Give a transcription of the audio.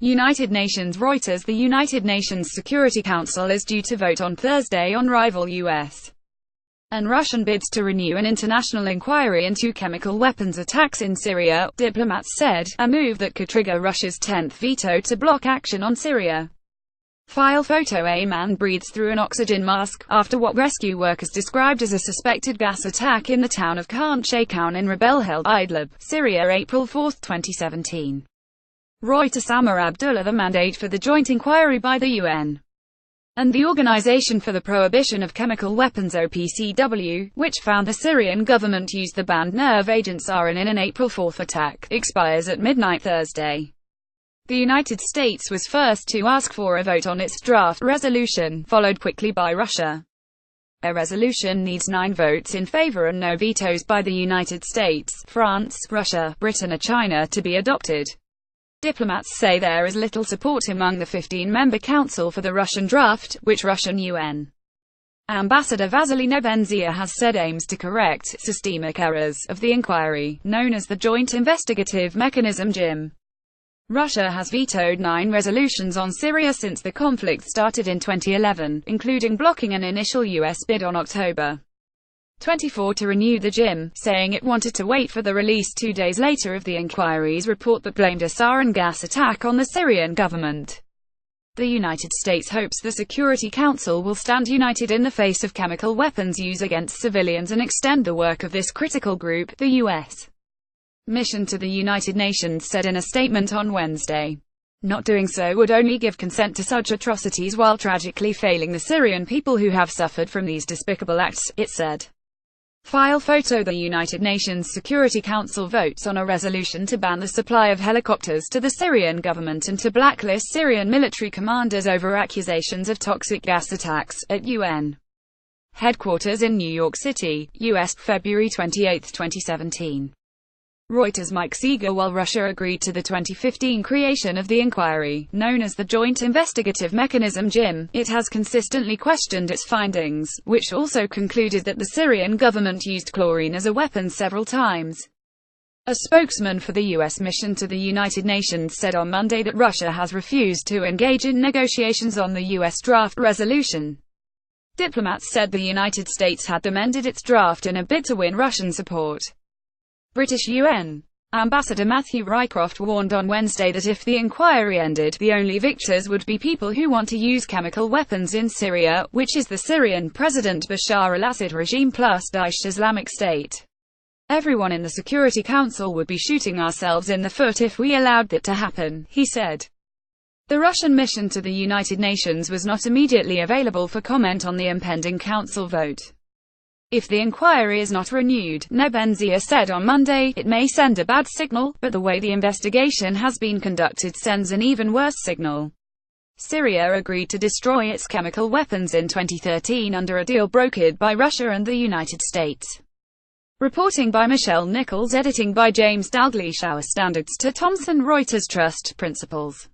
United Nations Reuters. The United Nations Security Council is due to vote on Thursday on rival U.S. and Russian bids to renew an international inquiry into chemical weapons attacks in Syria, diplomats said, a move that could trigger Russia's 10th veto to block action on Syria. File photo. A man breathes through an oxygen mask, after what rescue workers described as a suspected gas attack in the town of Khan Sheikhoun in rebel-held Idlib, Syria, April 4, 2017. REUTERSAmmar Abdullah. The mandate for the joint inquiry by the UN and the Organization for the Prohibition of Chemical Weapons (OPCW), which found the Syrian government used the banned nerve agent sarin in an April 4 attack, expires at midnight Thursday. The United States was first to ask for a vote on its draft resolution, followed quickly by Russia. A resolution needs 9 votes in favor and no vetoes by the United States, France, Russia, Britain or China to be adopted. Diplomats say there is little support among the 15-member council for the Russian draft, which Russian UN Ambassador Vasily Nebenzia has said aims to correct systemic errors of the inquiry, known as the Joint Investigative Mechanism (JIM). Russia has vetoed 9 resolutions on Syria since the conflict started in 2011, including blocking an initial U.S. bid on October 24 to renew the JIM, saying it wanted to wait for the release 2 days later of the inquiry's report that blamed a sarin gas attack on the Syrian government. The United States hopes the Security Council will stand united in the face of chemical weapons use against civilians and extend the work of this critical group, the U.S. mission to the United Nations said in a statement on Wednesday. Not doing so would only give consent to such atrocities while tragically failing the Syrian people who have suffered from these despicable acts, it said. File photo. The United Nations Security Council votes on a resolution to ban the supply of helicopters to the Syrian government and to blacklist Syrian military commanders over accusations of toxic gas attacks, at UN headquarters in New York City, U.S., February 28, 2017. Reuters. Mike Seeger. While Russia agreed to the 2015 creation of the inquiry, known as the Joint Investigative Mechanism (JIM), it has consistently questioned its findings, which also concluded that the Syrian government used chlorine as a weapon several times. A spokesman for the U.S. mission to the United Nations said on Monday that Russia has refused to engage in negotiations on the U.S. draft resolution. Diplomats said the United States had amended its draft in a bid to win Russian support. British UN Ambassador Matthew Rycroft warned on Wednesday that if the inquiry ended, the only victors would be people who want to use chemical weapons in Syria, which is the Syrian President Bashar al-Assad regime plus Daesh Islamic State. Everyone in the Security Council would be shooting ourselves in the foot if we allowed that to happen, he said. The Russian mission to the United Nations was not immediately available for comment on the impending council vote. If the inquiry is not renewed, Nebenzia said on Monday, it may send a bad signal, but the way the investigation has been conducted sends an even worse signal. Syria agreed to destroy its chemical weapons in 2013 under a deal brokered by Russia and the United States. Reporting by Michelle Nichols, editing by James Dalglish. Our standards to Thomson Reuters Trust Principles.